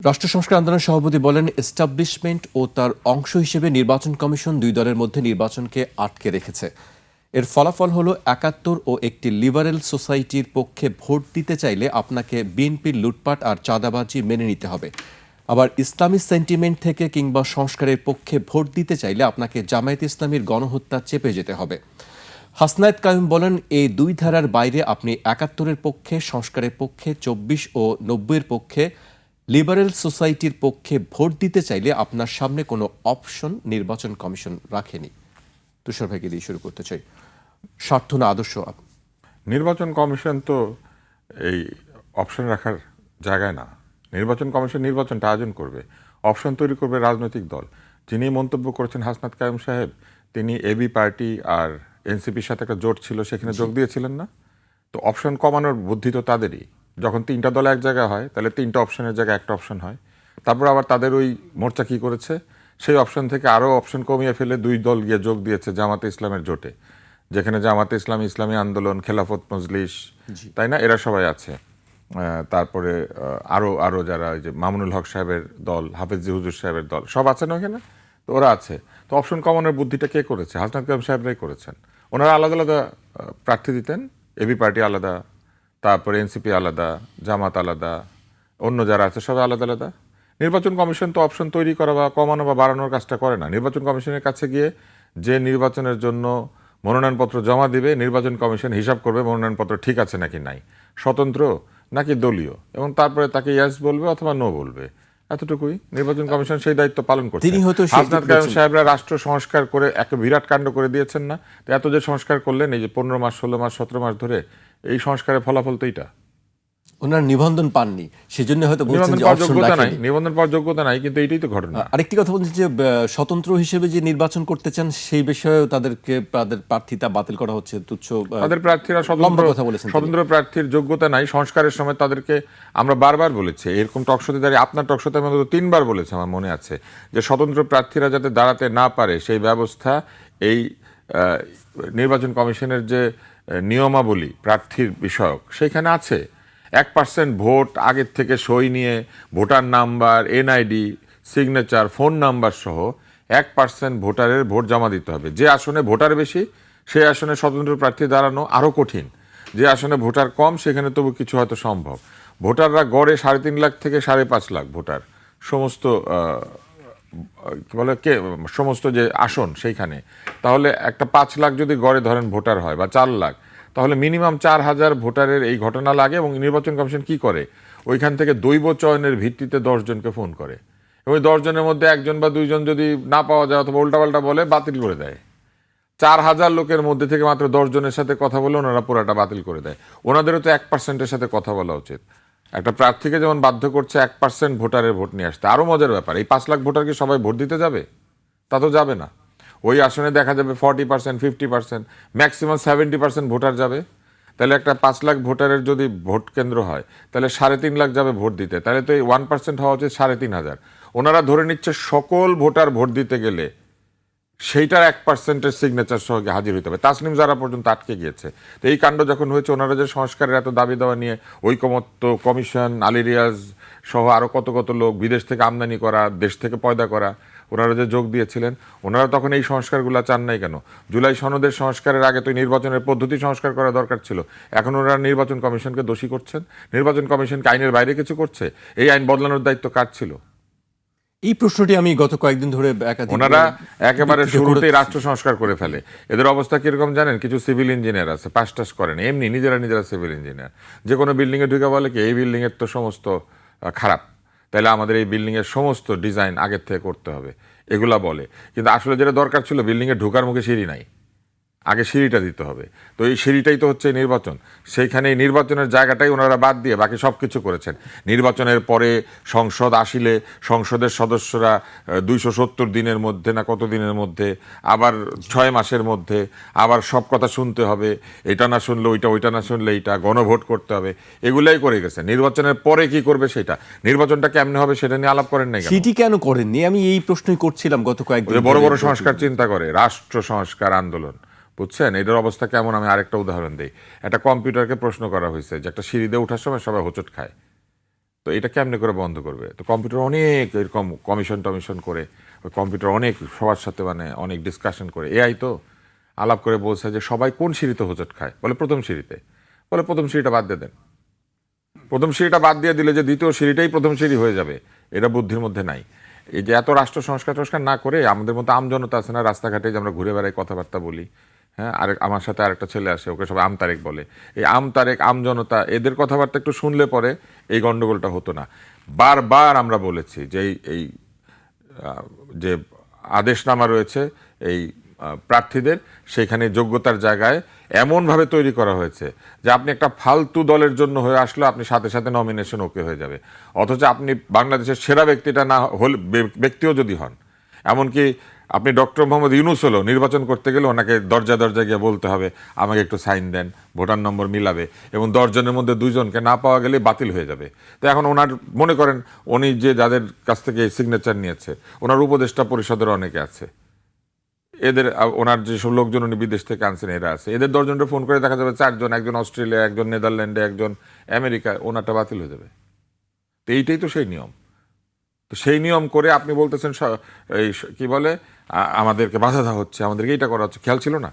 রাষ্ট্র সংস্কার আন্দোলনের সভাপতি বলেন, এস্টাবলিশমেন্ট ও তার অংশ হিসেবে নির্বাচন কমিশন দুই দলের মধ্যে নির্বাচনকে আটকে রেখেছে। এর ফলাফল হলো ৭১ ও একটি লিবারেল সোসাইটির পক্ষে ভোট দিতে চাইলে আপনাকে বিএনপির লুটপাট আর চাঁদাবাজি মেনে নিতে হবে। আবার ইসলামী সেন্টিমেন্ট থেকে কিংবা সংস্কারের পক্ষে ভোট দিতে চাইলে আপনাকে জামায়াতে ইসলামীর গণহত্যা চেপে যেতে হবে। হাসনায়েত কাইম বলেন, এই দুই ধারার বাইরে আপনি ৭১-এর পক্ষে, সংস্কারের পক্ষে, ২৪ ও ৯০-এর পক্ষে, লিবারেল সোসাইটির পক্ষে ভোট দিতে চাইলে আপনার সামনে কোনো অপশন নির্বাচন কমিশন রাখেনি। তুষার ভাইকে দিয়ে শুরু করতে চাই। স্বার্থ না আদর্শ? নির্বাচন কমিশন তো এই অপশন রাখার জায়গায় না। নির্বাচন কমিশন নির্বাচনটা আয়োজন করবে, অপশন তৈরি করবে রাজনৈতিক দল। যিনি মন্তব্য করেছেন হাসনাত কাইম সাহেব, তিনি এবি পার্টি আর এনসিপির সাথে একটা জোট ছিল, সেখানে যোগ দিয়েছিলেন না? তো অপশন কমানোর বুদ্ধি তো তাদেরই। যখন তিনটা দল এক জায়গায় হয় তাহলে তিনটা অপশনের জায়গায় একটা অপশন হয়। তারপর আবার তাদের ওই মোর্চা কী করেছে, সেই অপশন থেকে আরও অপশন কমিয়ে ফেলে দুই দল গিয়ে যোগ দিয়েছে জামাতে ইসলামের জোটে, যেখানে জামাতে ইসলাম, ইসলামী আন্দোলন, খেলাফত মজলিস, তাই না, এরা সবাই আছে। তারপরে আরও যারা ওই যে মামুনুল হক সাহেবের দল, হাফেজি হুজুর সাহেবের দল, সব আছে না ওখানে? তো ওরা আছে। তো অপশন কমানোর বুদ্ধিটা কে করেছে? হাসনাত কাইম সাহেবরাই করেছেন। ওনারা আলাদা আলাদা প্রার্থী দিতেন, এবি পার্টি আলাদা, তারপরে এনসিপি আলাদা, জামাত আলাদা, অন্য যারা আছে সবাই আলাদা আলাদা। নির্বাচন কমিশন তো অপশন তৈরি করা বা কমানো বা বাড়ানোর কাজটা করে না। নির্বাচন কমিশনের কাছে গিয়ে যে নির্বাচনের জন্য মনোনয়নপত্র জমা দিবে, নির্বাচন কমিশন হিসাব করবে মনোনয়নপত্র ঠিক আছে নাকি নাই, স্বতন্ত্র নাকি দলীয়, এবং তারপরে তাকে ইয়াস বলবে অথবা নো বলবে। এতটুকুই। নির্বাচন কমিশন সেই দায়িত্ব পালন করছে। হাসনাত কাইম সাহেবরা রাষ্ট্র সংস্কার করে এক বিরাট কাণ্ড করে দিয়েছেন না? তো এত যে সংস্কার করলেন, এই যে 15 মাস, 16 মাস, 17 মাস ধরে, এই সংস্কারের ফলাফল তো এইটা। ওনার নিবন্ধন পাননি, সেজন্য হয়তো নিবন্ধন পাওয়ার যোগ্যতা নাই, কিন্তু এইটাই তো ঘটনা। আরেকটি কথা বলছি যে স্বতন্ত্র হিসেবে যে নির্বাচন করতে চান সেই বিষয়ে তাদের প্রার্থিতা বাতিল করা হচ্ছে। তুচ্ছ তাদের প্রার্থীরা স্বতন্ত্র প্রার্থীর যোগ্যতা নাই। সংস্কারের সময় তাদেরকে আমরা বারবার বলেছি, এরকম টকশোতে দাঁড়িয়ে, আপনার টকশোতে আমি অন্তত 3বার বলেছি, আমার মনে আছে, যে স্বতন্ত্র প্রার্থীরা যাতে দাঁড়াতে না পারে সেই ব্যবস্থা এই নির্বাচন কমিশনের যে নিয়মাবলী প্রার্থীর বিষয়ক সেখানে আছে। 1% ভোট আগের থেকে সই নিয়ে, voter number, NID, signature, phone number সহ 1% ভোটারের ভোট জমা দিতে হবে। যে আসনে ভোটার বেশি সেই আসনে স্বতন্ত্র প্রার্থী দাঁড়ানো আরও কঠিন। যে আসনে ভোটার কম সেখানে তবু কিছু হয়তো সম্ভব। ভোটাররা গড়ে 3.5 লাখ থেকে 5.5 লাখ ভোটার, সমস্ত সমস্ত যে আসন সেইখানে। তাহলে একটা 5 লাখ যদি গড়ে ধরেন ভোটার হয়, বা 4 লাখ, তাহলে মিনিমাম 4,000 ভোটারের এই ঘটনা লাগে। এবং নির্বাচন কমিশন কি করে, ওইখান থেকে দৈব চয়নের ভিত্তিতে 10 জনকে ফোন করে, এবং 10 জনের মধ্যে 1 জন বা 2 জন যদি না পাওয়া যায় অথবা উল্টাপাল্টা বলে, বাতিল করে দেয়। 4,000 লোকের মধ্যে থেকে মাত্র 10 জনের সাথে কথা বলে ওনারা পুরাটা বাতিল করে দেয়। ওনাদেরও তো 1%-এর সাথে কথা বলা উচিত। একটা প্রার্থীকে যেমন বাধ্য করছে 1% ভোটারের ভোট নিয়ে আসতে। আরও মজার ব্যাপার, এই 5 লাখ ভোটারকে সবাই ভোট দিতে যাবে? তা তো যাবে না। ওই আসনে দেখা যাবে 40%, 50%, ম্যাক্সিমাম 70% ভোটার যাবে। তাহলে একটা 5 লাখ ভোটারের যদি ভোট কেন্দ্র হয়, তাহলে 3.5 লাখ যাবে ভোট দিতে। তাহলে তো এই 1% হওয়া উচিত 3,500। ওনারা ধরে নিচ্ছে সকল ভোটার ভোট দিতে গেলে সেইটার 1%-এর সিগনেচার সহ হাজির হতে হবে। তাসনিম যারা পর্যন্ত আটকে গিয়েছে। তো এই কাণ্ড যখন হয়েছে, ওনারা যে সংস্কারের এত দাবি দেওয়া নিয়ে ঐকমত্য কমিশন, আলী রিয়াজ সহ আরও কত কত লোক বিদেশ থেকে আমদানি করা, দেশ থেকে পয়দা করা, ওনারা যে যোগ দিয়েছিলেন, ওনারা তখন এই সংস্কারগুলো চান নাই কেন? জুলাই সনদের সংস্কারের আগে তো নির্বাচনের পদ্ধতি সংস্কার করা দরকার ছিল। এখন ওনারা নির্বাচন কমিশনকে দোষী করছেন। নির্বাচন কমিশনকে আইনের বাইরে কিছু করছে। এই আইন বদলানোর দায়িত্ব কার ছিল? এই প্রশ্নটি আমি গত কয়েকদিন ধরে ওনারা একেবারে শুরুতেই রাষ্ট্র সংস্কার করে ফেলে। এদের অবস্থা কিরকম জানেন? কিছু সিভিল ইঞ্জিনিয়ার আছে, পাস টাস করেন, এমনি নিজেরা সিভিল ইঞ্জিনিয়ার, যে কোনো বিল্ডিংয়ে ঢুকে বলে কি, এই বিল্ডিংয়ের তো সমস্ত খারাপ, তাহলে আমাদের এই বিল্ডিংয়ের সমস্ত ডিজাইন আগের থেকে করতে হবে, এগুলা বলে। কিন্তু আসলে যেটা দরকার ছিল, বিল্ডিংয়ে ঢোকার মুখে সিঁড়ি নাই, আগে সিঁড়িটা দিতে হবে। তো এই সিঁড়িটাই তো হচ্ছে নির্বাচন। সেইখানে এই নির্বাচনের জায়গাটাই ওনারা বাদ দিয়ে বাকি সব কিছু করেছেন। নির্বাচনের পরে সংসদ আসিলে সংসদের সদস্যরা 270 দিনের মধ্যে না কত দিনের মধ্যে, আবার 6 মাসের মধ্যে আবার সব কথা শুনতে হবে, এটা না শুনলে ওইটা, ওইটা না শুনলে এইটা, গণভোট করতে হবে, এগুলাই করে গেছে। নির্বাচনের পরে কি করবে সেটা, নির্বাচনটা কেমনে হবে সেটা নিয়ে আলাপ করেন নাই। সেটি কেন করেননি? আমি এই প্রশ্নই করছিলাম গত কয়েকদিন। বড় বড় সংস্কার চিন্তা করে, রাষ্ট্র সংস্কার আন্দোলন, বুঝছেন এটার অবস্থা কেমন? আমি আরেকটা উদাহরণ দিই। একটা কম্পিউটারকে প্রশ্ন করা হয়েছে যে একটা সিঁড়ি দিয়ে ওঠার সময় সবাই হোঁচট খায়, তো এটা কেমনে করে বন্ধ করবে? তো কম্পিউটার অনেক এরকম কমিশন টমিশন করে, ওই কম্পিউটার অনেক সবার সাথে মানে অনেক ডিসকাশন করে, এআই তো আলাপ করে বলছে যে সবাই কোন সিঁড়িতে হোঁচট খায়, বলে প্রথম সিঁড়িতে। বলে প্রথম সিঁড়িটা বাদ দিয়ে দেন। প্রথম সিঁড়িটা বাদ দিয়ে দিলে যে দ্বিতীয় সিঁড়িটাই প্রথম সিঁড়ি হয়ে যাবে, এটা বুদ্ধির মধ্যে নাই। এই যে এত রাষ্ট্র সংস্কার টস্কার না করে আমাদের মতো আমজনতা আছে না, রাস্তাঘাটে যে আমরা ঘুরে বেড়াই, কথাবার্তা বলি, হ্যাঁ, আরেক আমার সাথে আরেকটা ছেলে আসে, ওকে সবাই আমতারেক বলে। এই আমতারেক আমজনতা এদের কথাবার্তা একটু শুনলে পরে এই গন্ডগোলটা হতো না। বারবার আমরা বলেছি যে এই যে আদেশনামা রয়েছে এই প্রার্থীদের, সেখানে যোগ্যতার জায়গায় এমনভাবে তৈরি করা হয়েছে যে আপনি একটা ফালতু দলের জন্য হয়ে আসলে আপনি সাথে সাথে নমিনেশন ওকে হয়ে যাবে, অথচ আপনি বাংলাদেশের সেরা ব্যক্তিটা না হল ব্যক্তিও যদি হন, এমনকি আপনি ডক্টর মোহাম্মদ ইউনূস হলো নির্বাচন করতে গেলে ওনাকে দরজা দরজা গিয়ে বলতে হবে আমাকে একটু সাইন দেন, ভোটার নম্বর মিলাবে, এবং 10 জনের মধ্যে 2 জনকে না পাওয়া গেলে বাতিল হয়ে যাবে। তো এখন ওনার মনে করেন উনি যে যাদের কাছ থেকে সিগনেচার নিয়েছে, ওনার উপদেষ্টা পরিষদের অনেকে আছে, এদের ওনার যেসব লোকজন উনি বিদেশ থেকে আনছেন এরা আছে, এদের 10 জনকে ফোন করে দেখা যাবে 4 জন, একজন অস্ট্রেলিয়া, একজন নেদারল্যান্ডে, একজন আমেরিকা, ওনারটা বাতিল হয়ে যাবে। তো এইটাই তো সেই নিয়ম। তো সেই নিয়ম করে আপনি বলতেছেন এই কি বলে আমাদেরকে বাধা দেওয়া হচ্ছে, আমাদেরকে এইটা করা হচ্ছে, খেয়াল ছিল না।